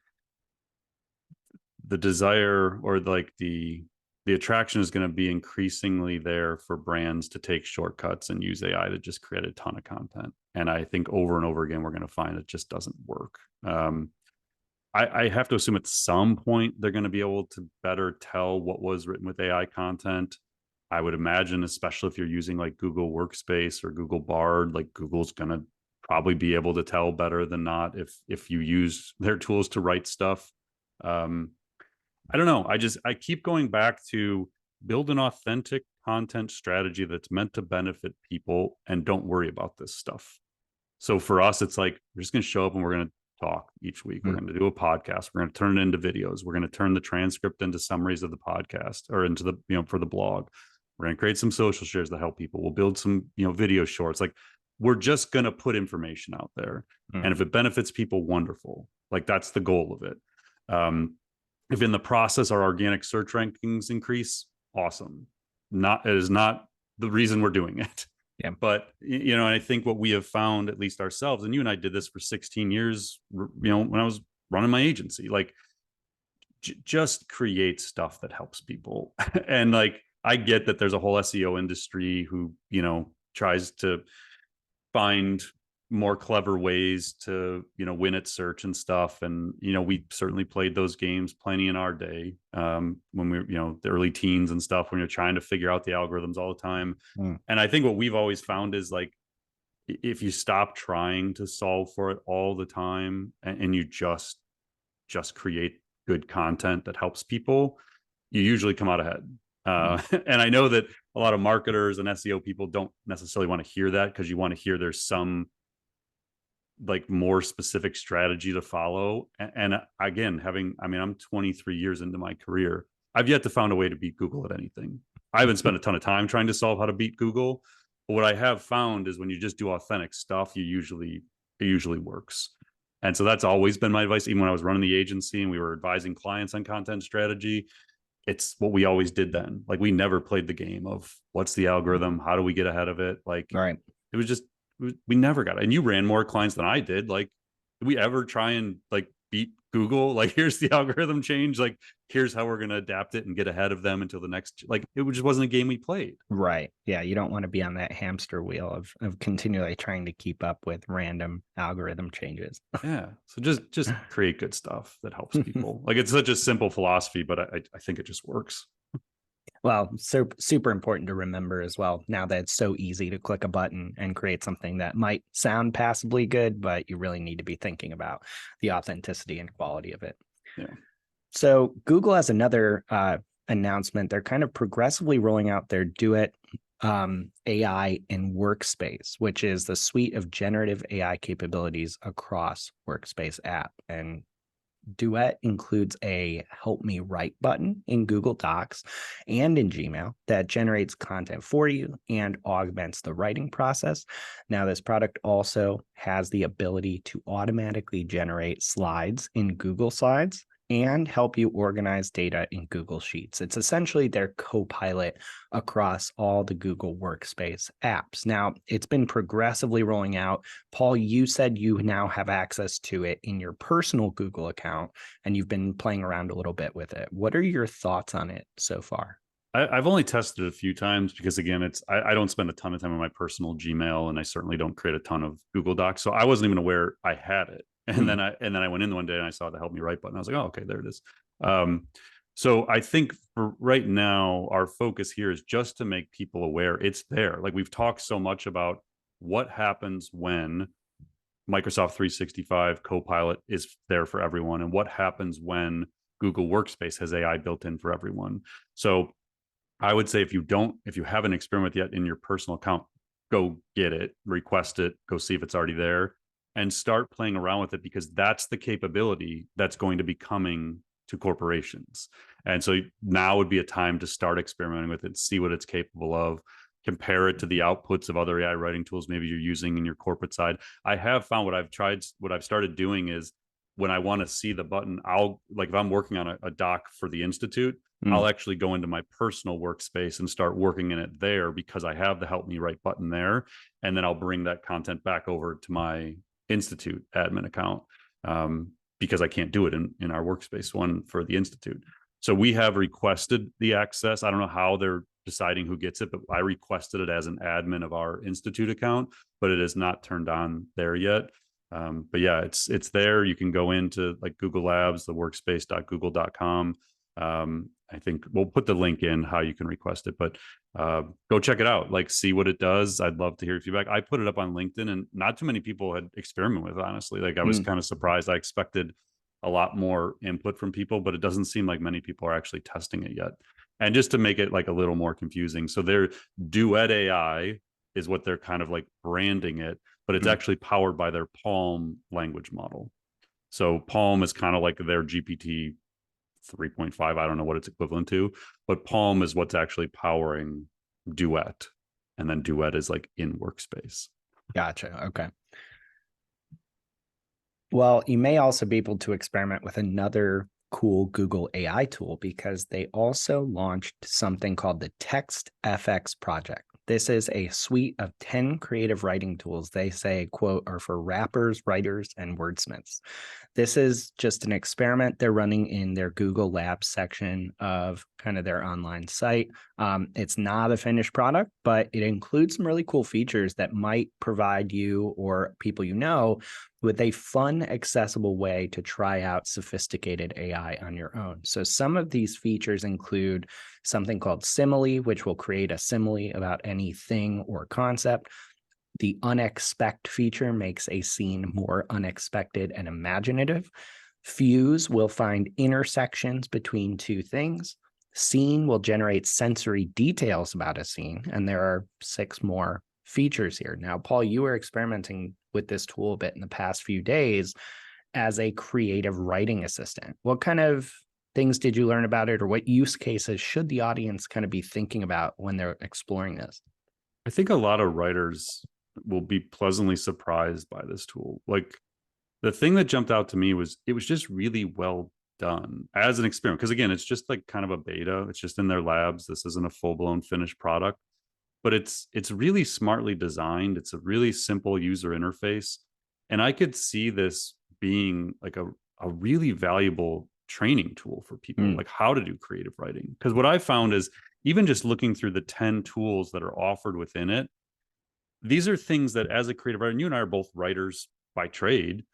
desire, or like the attraction, is going to be increasingly there for brands to take shortcuts and use AI to just create a ton of content. And I think over and over again, we're going to find it just doesn't work. I have to assume at some point they're going to be able to better tell what was written with AI content. I would imagine, especially if you're using like Google Workspace or Google Bard, like Google's going to probably be able to tell better than not if you use their tools to write stuff. I don't know. I keep going back to build an authentic content strategy that's meant to benefit people, and don't worry about this stuff. So for us, it's like, we're just going to show up and we're going to talk each week. We're going to do a podcast. We're going to turn it into videos. We're going to turn the transcript into summaries of the podcast, or into the, for the blog. We're going to create some social shares that help people. We'll build some, video shorts. Like, we're just going to put information out there. And if it benefits people, wonderful. Like, that's the goal of it. If in the process our organic search rankings increase, awesome. It is not the reason we're doing it. Yeah. But, and I think what we have found, at least ourselves, and you and I did this for 16 years, when I was running my agency, like, just create stuff that helps people. And like, I get that there's a whole SEO industry who, tries to find more clever ways to, win at search and stuff. And, we certainly played those games plenty in our day, when we were, the early teens and stuff, when you're trying to figure out the algorithms all the time. And I think what we've always found is, like, if you stop trying to solve for it all the time, and you just create good content that helps people, you usually come out ahead. And I know that a lot of marketers and SEO people don't necessarily want to hear that, because you want to hear there's some like more specific strategy to follow. And again, I'm 23 years into my career. I've yet to find a way to beat Google at anything. I haven't spent a ton of time trying to solve how to beat Google. But what I have found is when you just do authentic stuff, it usually works. And so that's always been my advice. Even when I was running the agency and we were advising clients on content strategy, it's what we always did then. Like, we never played the game of what's the algorithm? How do we get ahead of it? Like, Right. It was just, we never got it. And you ran more clients than I did. Like, did we ever try and like beat Google? Like, here's the algorithm change. Like, here's how we're going to adapt it and get ahead of them until the next, like, it just wasn't a game we played. Right. Yeah. You don't want to be on that hamster wheel of continually trying to keep up with random algorithm changes. Yeah. So just create good stuff that helps people. Like, it's such a simple philosophy, but I think it just works. Well, so super important to remember as well, now that it's so easy to click a button and create something that might sound passably good, but you really need to be thinking about the authenticity and quality of it. Yeah. So Google has another announcement. They're kind of progressively rolling out their Duet AI in Workspace, which is the suite of generative AI capabilities across Workspace app. And Duet includes a help me write button in Google Docs and in Gmail that generates content for you and augments the writing process. Now, this product also has the ability to automatically generate slides in Google Slides and help you organize data in Google Sheets. It's essentially their co-pilot across all the Google Workspace apps. Now, it's been progressively rolling out. Paul, you said you now have access to it in your personal Google account, and you've been playing around a little bit with it. What are your thoughts on it so far? I've only tested it a few times because, again, I don't spend a ton of time on my personal Gmail, and I certainly don't create a ton of Google Docs. So I wasn't even aware I had it. And then I went in one day and I saw the help me write button. I was like, oh, okay, there it is. So I think for right now, our focus here is just to make people aware it's there. Like, we've talked so much about what happens when Microsoft 365 Copilot is there for everyone, and what happens when Google Workspace has AI built in for everyone. So I would say if you haven't experimented yet in your personal account, go get it, request it, go see if it's already there, and start playing around with it, because that's the capability that's going to be coming to corporations. And so now would be a time to start experimenting with it, see what it's capable of. compare it to the outputs of other AI writing tools maybe you're using in your corporate side. I have found what I've started doing is when I want to see the button, I'll like if I'm working on a doc for the Institute, I'll actually go into my personal workspace and start working in it there because I have the help me write button there. And then I'll bring that content back over to my Institute admin account because I can't do it in our workspace one for the Institute. So we have requested the access. I don't know how they're deciding who gets it, but I requested it as an admin of our Institute account, but it is not turned on there yet. But yeah, it's there. You can go into like Google Labs, the workspace.google.com. I think we'll put the link in how you can request it, but go check it out, like see what it does. I'd love to hear your feedback. I put it up on LinkedIn and not too many people had experimented with it, honestly. Like I was kind of surprised. I expected a lot more input from people, but it doesn't seem like many people are actually testing it yet. And just to make it like a little more confusing, so their Duet AI is what they're kind of like branding it, but it's actually powered by their Palm language model. So Palm is kind of like their GPT 3.5. I don't know what it's equivalent to, but Palm is what's actually powering Duet. And then Duet is like in Workspace. Gotcha. Okay. Well, you may also be able to experiment with another cool Google AI tool because they also launched something called the Text FX project. This is a suite of 10 creative writing tools. They say, quote, are for rappers, writers, and wordsmiths. This is just an experiment they're running in their Google Labs section of kind of their online site. It's not a finished product, but it includes some really cool features that might provide you or people you know with a fun, accessible way to try out sophisticated AI on your own. So some of these features include something called simile, which will create a simile about anything or concept. The unexpect feature makes a scene more unexpected and imaginative. Fuse will find intersections between two things. Scene will generate sensory details about a scene, and there are 6 more features here. Now, Paul, you were experimenting with this tool a bit in the past few days as a creative writing assistant. What kind of things did you learn about it, or what use cases should the audience kind of be thinking about when they're exploring this? I think a lot of writers will be pleasantly surprised by this tool. Like the thing that jumped out to me was it was just really well done as an experiment. Because again, it's just like kind of a beta. It's just in their labs. This isn't a full-blown finished product, but it's really smartly designed. It's a really simple user interface. And I could see this being like a really valuable training tool for people, like how to do creative writing. Because what I found is even just looking through the 10 tools that are offered within it, these are things that as a creative writer, and you and I are both writers by trade,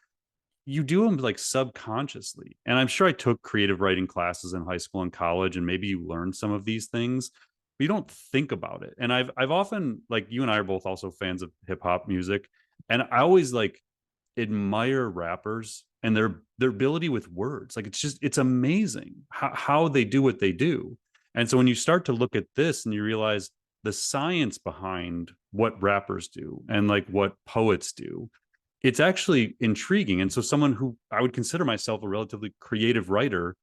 you do them like subconsciously. And I'm sure I took creative writing classes in high school and college, and maybe you learned some of these things, but you don't think about it. And I've often, like you and I are both also fans of hip hop music, and I always like admire rappers and their ability with words. Like it's amazing how they do what they do. And so when you start to look at this and you realize the science behind what rappers do and like what poets do, it's actually intriguing. And so someone who I would consider myself a relatively creative writer,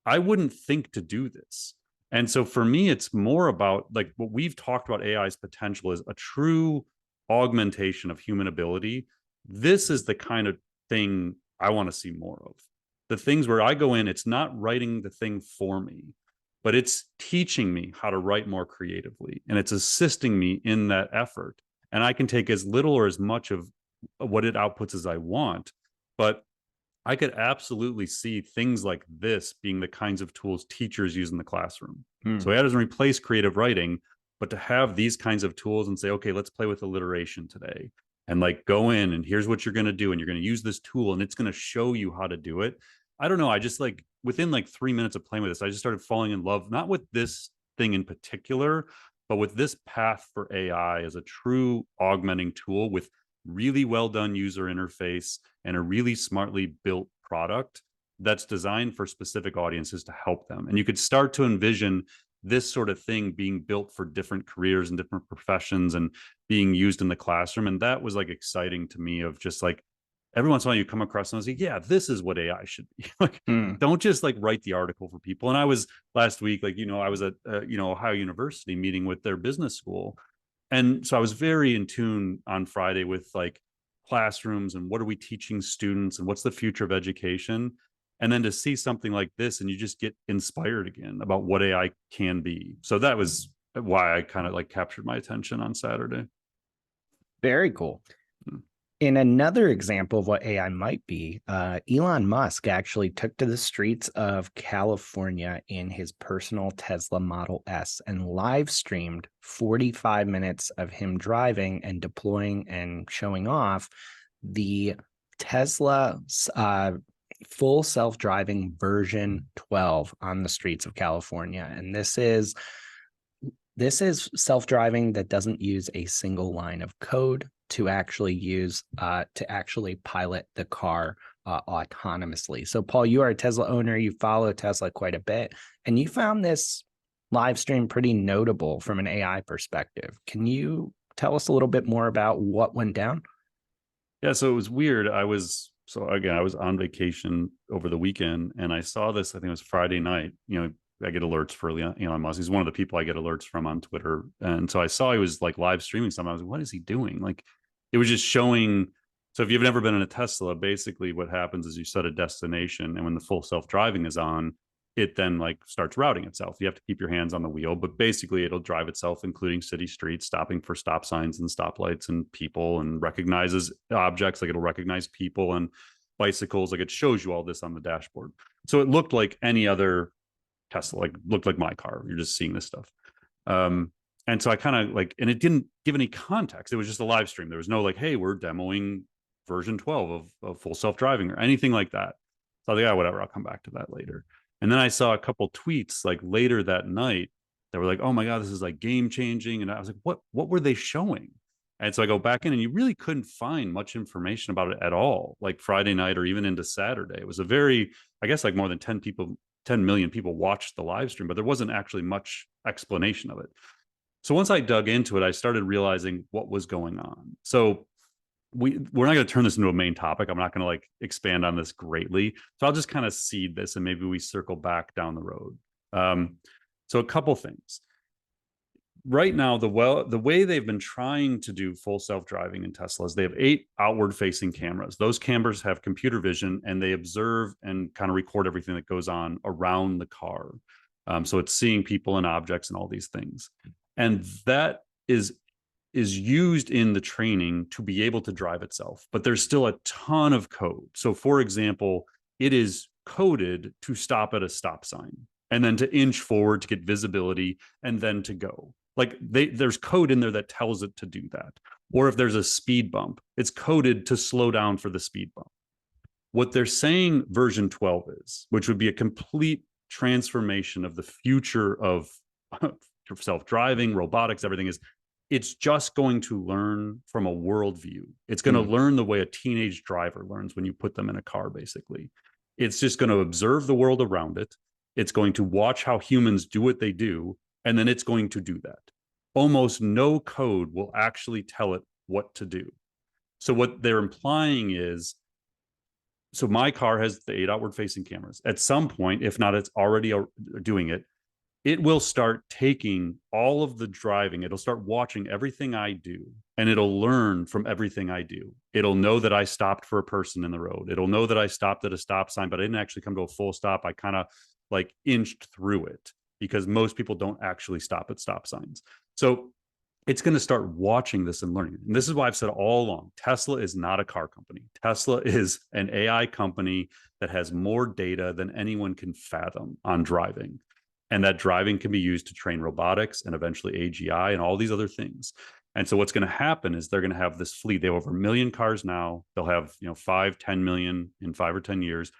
I wouldn't think to do this. And so for me, it's more about like what we've talked about AI's potential is a true augmentation of human ability. This is the kind of thing I want to see more of. The things where I go in, it's not writing the thing for me, but it's teaching me how to write more creatively. And it's assisting me in that effort. And I can take as little or as much of what it outputs as I want. But I could absolutely see things like this being the kinds of tools teachers use in the classroom. So AI doesn't replace creative writing, but to have these kinds of tools and say, okay, let's play with alliteration today. And like go in and here's what you're going to do. And you're going to use this tool and it's going to show you how to do it. I don't know. I just like within like 3 minutes of playing with this, I just started falling in love, not with this thing in particular, but with this path for AI as a true augmenting tool with really well done user interface and a really smartly built product that's designed for specific audiences to help them. And you could start to envision this sort of thing being built for different careers and different professions and being used in the classroom. And that was like exciting to me of just like every once in a while you come across and I was like, yeah, this is what AI should be. Like, don't just like write the article for people. And I was last week, like, I was at, Ohio University meeting with their business school. And so I was very in tune on Friday with like classrooms and what are we teaching students and what's the future of education. And then to see something like this and you just get inspired again about what AI can be. So that was why I kind of like captured my attention on Saturday. Very cool. Hmm. In another example of what AI might be, Elon Musk actually took to the streets of California in his personal Tesla Model S and live streamed 45 minutes of him driving and deploying and showing off the Tesla full self-driving version 12 on the streets of California. And this is self-driving that doesn't use a single line of code to actually pilot the car autonomously. So Paul, you are a Tesla owner, you follow Tesla quite a bit, and you found this live stream pretty notable from an AI perspective. Can you tell us a little bit more about what went down? Yeah, so it was weird. I was on vacation over the weekend and I saw this, I think it was Friday night. I get alerts for Elon Musk. He's one of the people I get alerts from on Twitter. And so I saw he was like live streaming something. I was like, what is he doing? Like it was just showing. So if you've never been in a Tesla, basically what happens is you set a destination and when the full self-driving is on, it then like starts routing itself. You have to keep your hands on the wheel, but basically it'll drive itself, including city streets, stopping for stop signs and stoplights and people, and recognizes objects. Like it'll recognize people and bicycles. Like it shows you all this on the dashboard. So it looked like any other Tesla, like looked like my car. You're just seeing this stuff. And so I kind of like, and it didn't give any context. It was just a live stream. There was no like, hey, we're demoing version 12 of full self-driving or anything like that. So I was like, yeah, whatever, I'll come back to that later. And then I saw a couple tweets like later that night that were like, oh my God, this is like game changing. And I was like, what were they showing? And so I go back in and you really couldn't find much information about it at all, like Friday night or even into Saturday. It was a very, I guess like more than 10 million people watched the live stream, but there wasn't actually much explanation of it. So once I dug into it, I started realizing what was going on. So we're not going to turn this into a main topic. I'm not going to like expand on this greatly. So I'll just kind of seed this and maybe we circle back down the road. So a couple things. Right now, the way they've been trying to do full self-driving in Teslas, they have 8 outward-facing cameras. Those cameras have computer vision and they observe and kind of record everything that goes on around the car. So it's seeing people and objects and all these things. And that is used in the training to be able to drive itself, but there's still a ton of code. So for example, it is coded to stop at a stop sign and then to inch forward to get visibility and then to go. Like there's code in there that tells it to do that. Or if there's a speed bump, it's coded to slow down for the speed bump. What they're saying version 12 is, which would be a complete transformation of the future of self-driving, robotics, everything, is it's just going to learn from a worldview. It's going to learn the way a teenage driver learns when you put them in a car, basically. It's just going to observe the world around it. It's going to watch how humans do what they do, and then it's going to do that. Almost no code will actually tell it what to do. So what they're implying is, so my car has the 8 outward-facing cameras. At some point, if not, it's already doing it, it will start taking all of the driving. It'll start watching everything I do, and it'll learn from everything I do. It'll know that I stopped for a person in the road. It'll know that I stopped at a stop sign, but I didn't actually come to a full stop. I kind of like inched through it because most people don't actually stop at stop signs. So it's going to start watching this and learning. And this is why I've said all along, Tesla is not a car company. Tesla is an AI company that has more data than anyone can fathom on driving. And that driving can be used to train robotics and eventually AGI and all these other things. And so what's going to happen is they're going to have this fleet. They have over 1 million cars now. They'll have 5-10 million in 5 or 10 years.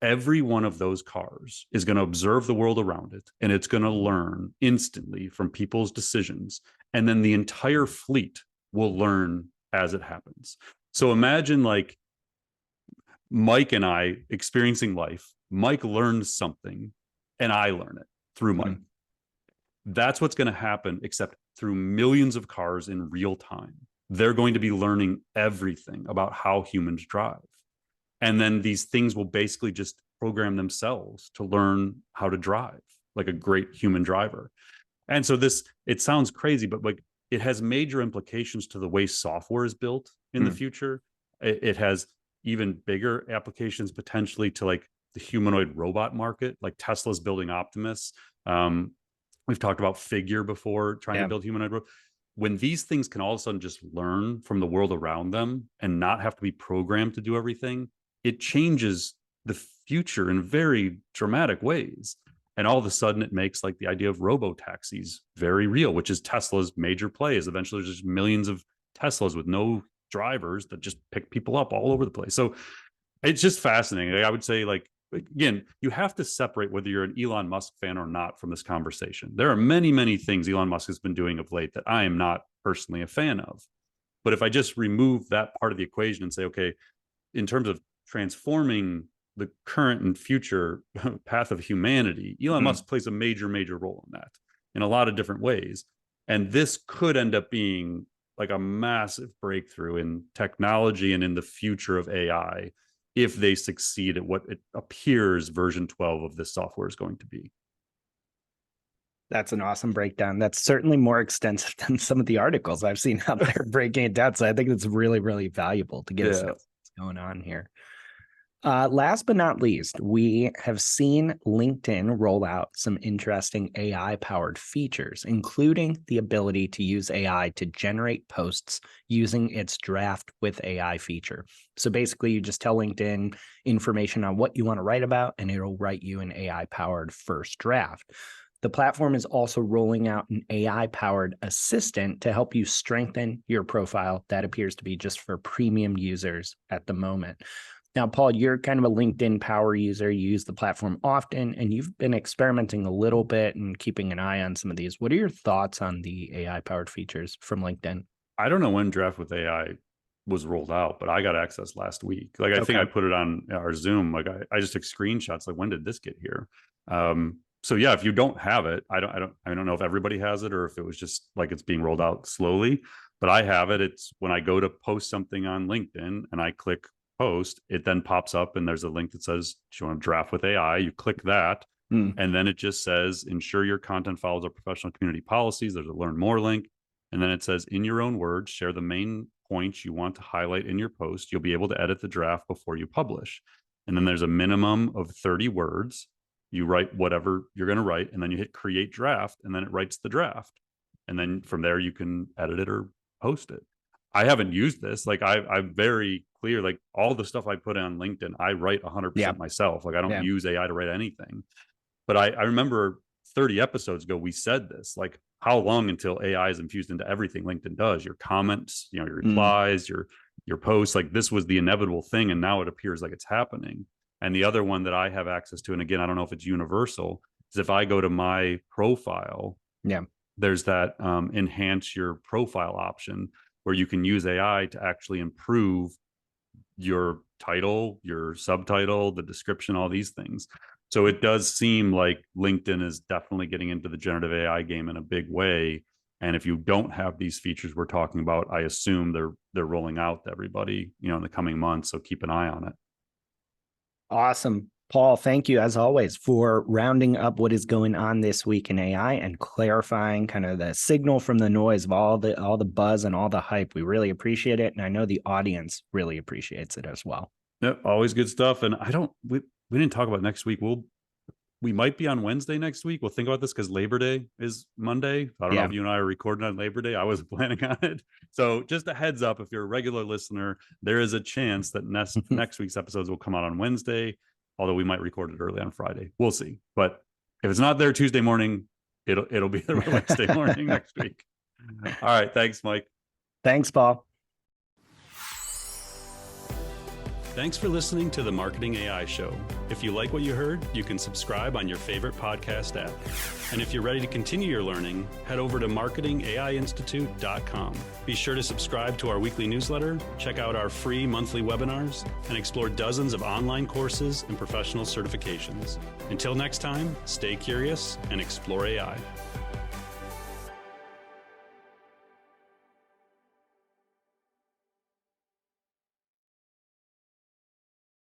Every one of those cars is going to observe the world around it, and it's going to learn instantly from people's decisions. And then the entire fleet will learn as it happens. So imagine like Mike and I experiencing life. Mike learns something and I learn it through Mike. That's what's going to happen, except through millions of cars in real time. They're going to be learning everything about how humans drive. And then these things will basically just program themselves to learn how to drive like a great human driver. And so it sounds crazy, but like it has major implications to the way software is built in the future. It has even bigger applications potentially to like the humanoid robot market, like Tesla's building Optimus. We've talked about Figure before, trying to build humanoid robots. When these things can all of a sudden just learn from the world around them and not have to be programmed to do everything, it changes the future in very dramatic ways. And all of a sudden it makes like the idea of robo-taxis very real, which is Tesla's major play. Is eventually there's just millions of Teslas with no drivers that just pick people up all over the place. So it's just fascinating. I would say, like, again, you have to separate whether you're an Elon Musk fan or not from this conversation. There are many, many things Elon Musk has been doing of late that I am not personally a fan of. But if I just remove that part of the equation and say, okay, in terms of transforming the current and future path of humanity, Elon Musk plays a major, major role in that in a lot of different ways. And this could end up being like a massive breakthrough in technology and in the future of AI if they succeed at what it appears version 12 of this software is going to be. That's an awesome breakdown. That's certainly more extensive than some of the articles I've seen out there breaking it down. So I think it's really, really valuable to get a sense of what's going on here. Last but not least, we have seen LinkedIn roll out some interesting AI-powered features, including the ability to use AI to generate posts using its Draft with AI feature. So basically, you just tell LinkedIn information on what you want to write about, and it'll write you an AI-powered first draft. The platform is also rolling out an AI-powered assistant to help you strengthen your profile. That appears to be just for premium users at the moment. Now, Paul, you're kind of a LinkedIn power user. You use the platform often, and you've been experimenting a little bit and keeping an eye on some of these. What are your thoughts on the AI-powered features from LinkedIn? I don't know when Draft with AI was rolled out, but I got access last week. Like, I think I put it on our Zoom. Like, I just took screenshots. Like, when did this get here? So yeah, if you don't have it, I don't know if everybody has it or if it was just like it's being rolled out slowly, but I have it. It's when I go to post something on LinkedIn and I click post, it then pops up and there's a link that says, do you want to draft with AI? You click that, and then it just says, ensure your content follows our professional community policies. There's a learn more link. And then it says, in your own words, share the main points you want to highlight in your post. You'll be able to edit the draft before you publish. And then there's a minimum of 30 words. You write whatever you're going to write, and then you hit create draft, and then it writes the draft. And then from there, you can edit it or post it. I haven't used this. Like, I'm very clear, like all the stuff I put on LinkedIn, I write 100% myself. Like, I don't use AI to write anything. But I remember 30 episodes ago, we said this, like, how long until AI is infused into everything LinkedIn does? Your comments, your replies, your posts, like this was the inevitable thing. And now it appears like it's happening. And the other one that I have access to, and again, I don't know if it's universal, is if I go to my profile, there's that enhance your profile option where you can use AI to actually improve your title, your subtitle, the description, all these things. So it does seem like LinkedIn is definitely getting into the generative AI game in a big way. And if you don't have these features we're talking about, I assume they're rolling out to everybody, in the coming months. So keep an eye on it. Awesome. Paul, thank you as always for rounding up what is going on this week in AI and clarifying kind of the signal from the noise of all the buzz and all the hype. We really appreciate it. And I know the audience really appreciates it as well. Yep, always good stuff. And we didn't talk about next week. We might be on Wednesday next week. We'll think about this because Labor Day is Monday. I don't know if you and I are recording on Labor Day. I wasn't planning on it. So just a heads up, if you're a regular listener, there is a chance that next week's episodes will come out on Wednesday, although we might record it early on Friday. We'll see. But if it's not there Tuesday morning, it'll be there Wednesday morning next week. All right. Thanks, Mike. Thanks, Paul. Thanks for listening to the Marketing AI Show. If you like what you heard, you can subscribe on your favorite podcast app. And if you're ready to continue your learning, head over to marketingaiinstitute.com. Be sure to subscribe to our weekly newsletter, check out our free monthly webinars, and explore dozens of online courses and professional certifications. Until next time, stay curious and explore AI.